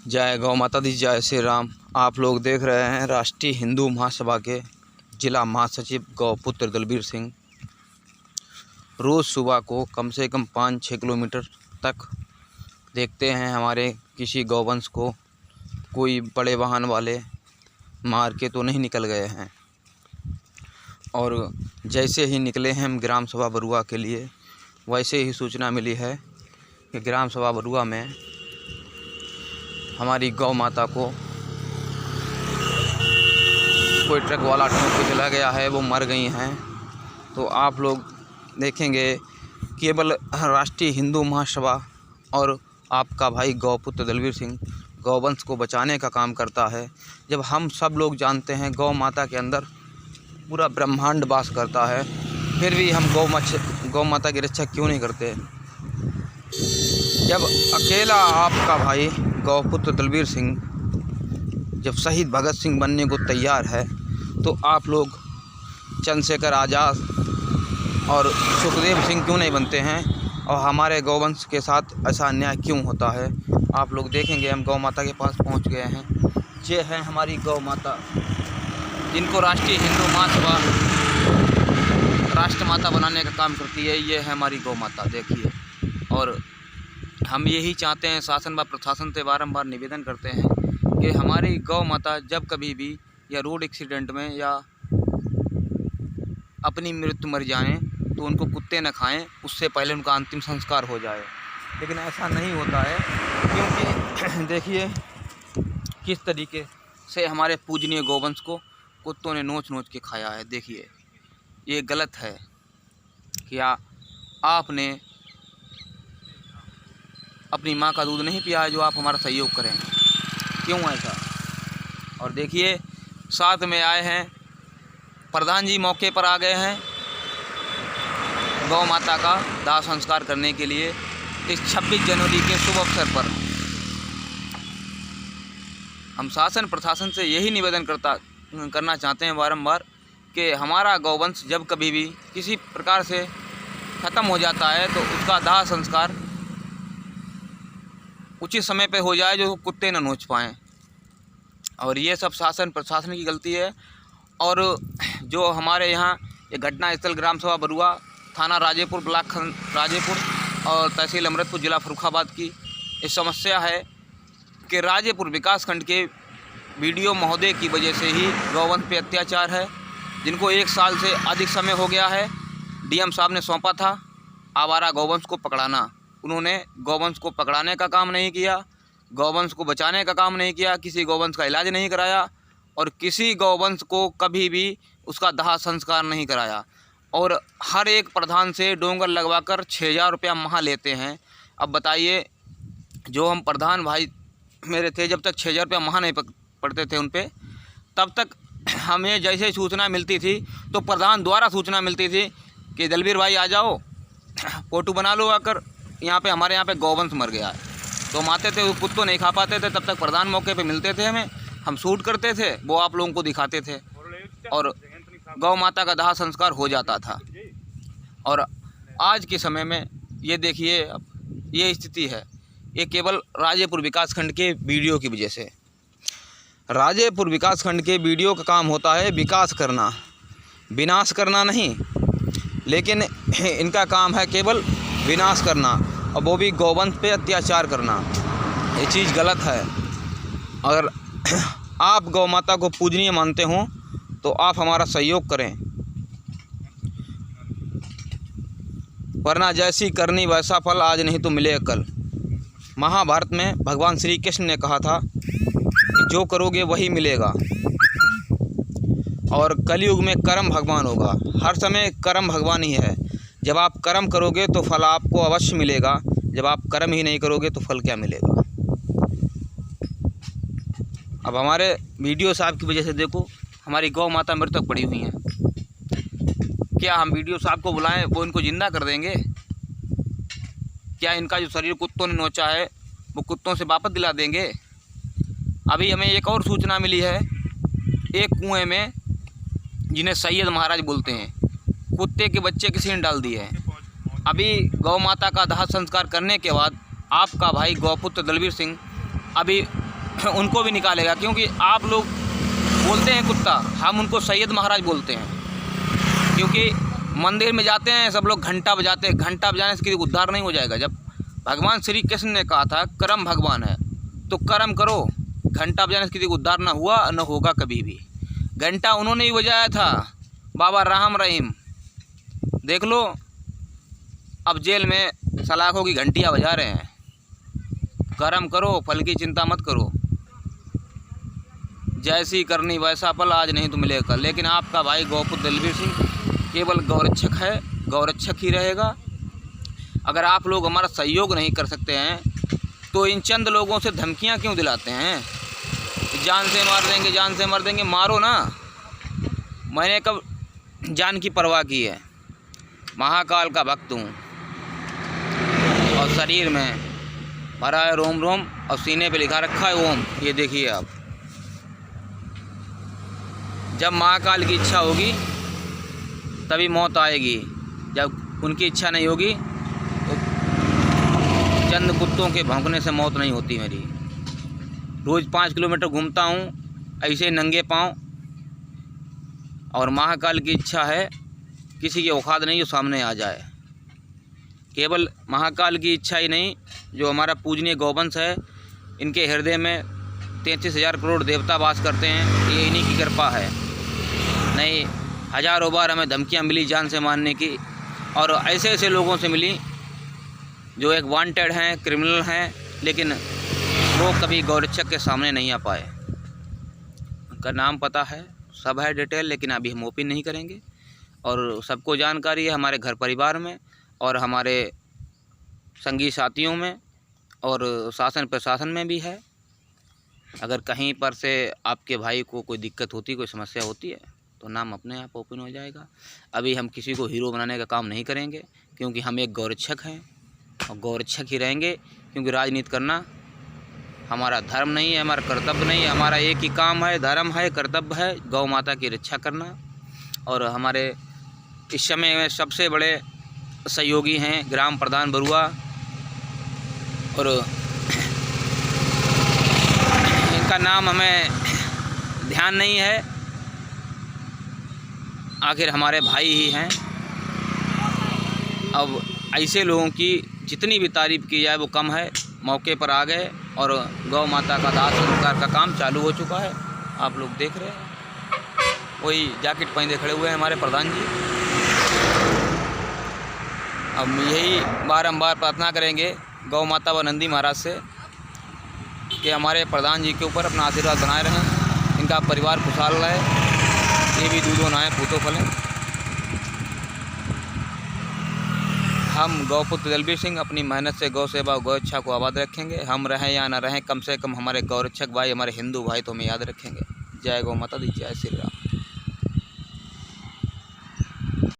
जय गौ माता दी, जय श्री राम। आप लोग देख रहे हैं राष्ट्रीय हिंदू महासभा के जिला महासचिव गौपुत्र दलबीर सिंह। रोज़ सुबह को कम से कम 5-6 किलोमीटर तक देखते हैं हमारे किसी गौवंश को कोई बड़े वाहन वाले मार के तो नहीं निकल गए हैं। और जैसे ही निकले हैं हम ग्राम सभा बरुआ के लिए, वैसे ही सूचना मिली है कि ग्राम सभा बरुआ में हमारी गौ माता को कोई ट्रक वाला ठोक के चला गया है, वो मर गई हैं। तो आप लोग देखेंगे केवल राष्ट्रीय हिंदू महासभा और आपका भाई गौपुत्र दलबीर सिंह गौवंश को बचाने का काम करता है। जब हम सब लोग जानते हैं गौ माता के अंदर पूरा ब्रह्मांड वास करता है, फिर भी हम गौ माता की रक्षा क्यों नहीं करते? जब अकेला आपका भाई गौपुत्र दलबीर सिंह जब शहीद भगत सिंह बनने को तैयार है, तो आप लोग चंद्रशेखर आज़ाद और सुखदेव सिंह क्यों नहीं बनते हैं? और हमारे गौवंश के साथ ऐसा अन्याय क्यों होता है? आप लोग देखेंगे। हम गौ माता के पास पहुंच गए हैं। ये है हमारी गौ माता, जिनको राष्ट्रीय हिंदू महासभा राष्ट्र माता बनाने का काम करती है। ये है हमारी गौ माता, देखिए। और हम यही चाहते हैं, शासन व प्रशासन से बारंबार निवेदन करते हैं कि हमारी गौ माता जब कभी भी या रोड एक्सीडेंट में या अपनी मृत्यु मर जाएं तो उनको कुत्ते न खाएं, उससे पहले उनका अंतिम संस्कार हो जाए। लेकिन ऐसा नहीं होता है, क्योंकि देखिए किस तरीके से हमारे पूजनीय गौवंश को कुत्तों ने नोच नोच के खाया है। देखिए ये गलत है। क्या आपने अपनी माँ का दूध नहीं पिया है जो आप हमारा सहयोग करें? क्यों ऐसा? और देखिए साथ में आए हैं प्रधान जी, मौके पर आ गए हैं गौ माता का दाह संस्कार करने के लिए इस 26 जनवरी के शुभ अवसर पर। हम शासन प्रशासन से यही निवेदन करना चाहते हैं बारंबार कि हमारा गौवंश जब कभी भी किसी प्रकार से ख़त्म हो जाता है तो उसका दाह संस्कार उचित समय पे हो जाए, जो कुत्ते न नोच पाएँ। और ये सब शासन प्रशासन की गलती है। और जो हमारे यहाँ ये घटना स्थल ग्राम सभा बरुआ, थाना राजेपुर, ब्लॉक राजेपुर और तहसील अमृतपुर, जिला फर्रुखाबाद की इस समस्या है कि राजेपुर विकासखंड के बीडीओ महोदय की वजह से ही गौवंश पे अत्याचार है, जिनको 1 साल से अधिक समय हो गया है। डीएम साहब ने सौंपा था आवारा गौवंश को पकड़ाना, उन्होंने गौवंश को पकड़ाने का काम नहीं किया, गौवंश को बचाने का काम नहीं किया, किसी गौवंश का इलाज नहीं कराया और किसी गौवंश को कभी भी उसका दाह संस्कार नहीं कराया। और हर एक प्रधान से डोंगर लगवाकर 6,000 रुपया माह लेते हैं। अब बताइए, जो हम प्रधान भाई मेरे थे, जब तक 6,000 रुपया माह नहीं पड़ते थे उन पर, तब तक हमें जैसे सूचना मिलती थी तो प्रधान द्वारा सूचना मिलती थी कि दलबीर भाई आ जाओ, फोटो बना लो आकर, यहाँ पे हमारे यहाँ पे गौवंश मर गया है। तो हम आते थे, वो कुत्तों नहीं खा पाते थे, तब तक प्रधान मौके पे मिलते थे, हमें हम शूट करते थे, वो आप लोगों को दिखाते थे और गौ माता का दाह संस्कार हो जाता था। और आज के समय में ये देखिए ये स्थिति है, ये केवल राजेपुर विकासखंड के बीडीओ की वजह से। राजेपुर विकासखंड के बीडीओ का काम होता है विकास करना, विनाश करना नहीं, लेकिन इनका काम है केवल विनाश करना, और वो भी गौवंश पे अत्याचार करना। ये चीज़ गलत है। अगर आप गौ माता को पूजनीय मानते हो तो आप हमारा सहयोग करें, वरना जैसी करनी वैसा फल, आज नहीं तो मिलेगा कल। महाभारत में भगवान श्री कृष्ण ने कहा था कि जो करोगे वही मिलेगा। और कलयुग में कर्म भगवान होगा, हर समय कर्म भगवान ही है। जब आप कर्म करोगे तो फल आपको अवश्य मिलेगा, जब आप कर्म ही नहीं करोगे तो फल क्या मिलेगा? अब हमारे वीडियो साहब की वजह से देखो हमारी गौ माता मृतक पड़ी हुई हैं। क्या हम वीडियो साहब को बुलाएं, वो इनको जिंदा कर देंगे? क्या इनका जो शरीर कुत्तों ने नोचा है वो कुत्तों से वापस दिला देंगे? अभी हमें एक और सूचना मिली है, एक कुएं में, जिन्हें सैयद महाराज बोलते हैं, कुत्ते के बच्चे किसी ने डाल दिए हैं। अभी गौ माता का दाह संस्कार करने के बाद आपका भाई गौपुत्र दलबीर सिंह अभी उनको भी निकालेगा। क्योंकि आप लोग बोलते हैं कुत्ता, हम उनको सैयद महाराज बोलते हैं। क्योंकि मंदिर में जाते हैं सब लोग घंटा बजाते हैं, घंटा बजाने से किसी को उद्धार नहीं हो जाएगा। जब भगवान श्री कृष्ण ने कहा था कर्म भगवान है, तो कर्म करो। घंटा बजाने से किसी को उद्धार ना हुआ न होगा कभी भी। घंटा उन्होंने ही बजाया था, बाबा राम रहीम। देख लो, अब जेल में सलाखों की घंटियाँ बजा रहे हैं। कर्म करो, फल की चिंता मत करो। जैसी करनी वैसा फल, आज नहीं तो मिलेगा कल। लेकिन आपका भाई गौपुत्र दलबीर सिंह केवल गौरक्षक है, गौरक्षक ही रहेगा। अगर आप लोग हमारा सहयोग नहीं कर सकते हैं तो इन चंद लोगों से धमकियां क्यों दिलाते हैं? जान से मार देंगे, जान से मार देंगे। मारो ना। मैंने कब जान की परवाह की है? महाकाल का भक्त हूँ और शरीर में भरा है रोम रोम और सीने पे लिखा रखा है ओम। ये देखिए आप। जब महाकाल की इच्छा होगी तभी मौत आएगी। जब उनकी इच्छा नहीं होगी तो चंद कुत्तों के भौंकने से मौत नहीं होती मेरी। रोज़ 5 किलोमीटर घूमता हूँ ऐसे नंगे पाँव, और महाकाल की इच्छा है, किसी की औकात नहीं जो सामने आ जाए। केवल महाकाल की इच्छा ही नहीं, जो हमारा पूजनीय गौवंश है, इनके हृदय में 33,000 करोड़ देवता वास करते हैं। ये इन्हीं की कृपा है। नहीं, हज़ारों बार हमें धमकियाँ मिली जान से मारने की, और ऐसे ऐसे लोगों से मिली जो एक वांटेड हैं, क्रिमिनल हैं, लेकिन वो कभी गौरक्षक के सामने नहीं आ पाए। उनका नाम पता है, सब है डिटेल, लेकिन अभी हम ओपन नहीं करेंगे। और सबको जानकारी है हमारे घर परिवार में और हमारे संगी साथियों में और शासन प्रशासन में भी है। अगर कहीं पर से आपके भाई को कोई दिक्कत होती, कोई समस्या होती है, तो नाम अपने आप ओपन हो जाएगा। अभी हम किसी को हीरो बनाने का काम नहीं करेंगे, क्योंकि हम एक गौरक्षक हैं और गौरक्षक ही रहेंगे। क्योंकि राजनीति करना हमारा धर्म नहीं है, हमारा कर्तव्य नहीं है। हमारा एक ही काम है, धर्म है, कर्तव्य है, गौ माता की रक्षा करना। और हमारे इस समय में सबसे बड़े सहयोगी हैं ग्राम प्रधान बरुआ, और इनका नाम हमें ध्यान नहीं है, आखिर हमारे भाई ही हैं। अब ऐसे लोगों की जितनी भी तारीफ़ की जाए वो कम है। मौके पर आ गए और गौ माता का दाह संस्कार का काम चालू हो चुका है। आप लोग देख रहे हैं, वही जैकेट पहने खड़े हुए हैं हमारे प्रधान जी। अब यही बारंबार प्रार्थना करेंगे गौ माता व नंदी महाराज से कि हमारे प्रधान जी के ऊपर अपना आशीर्वाद बनाए रहें, इनका परिवार खुशहाल रहे, ये भी दूधो नहाए पूतो फलें। हम गौपुत्र दलबीर सिंह अपनी मेहनत से गौ सेवा और गौ इच्छा को आबाद रखेंगे। हम रहें या ना रहें, कम से कम हमारे गौरक्षक भाई, हमारे हिंदू भाई तो हमें याद रखेंगे। जय गौ माता दी, जय श्री राम।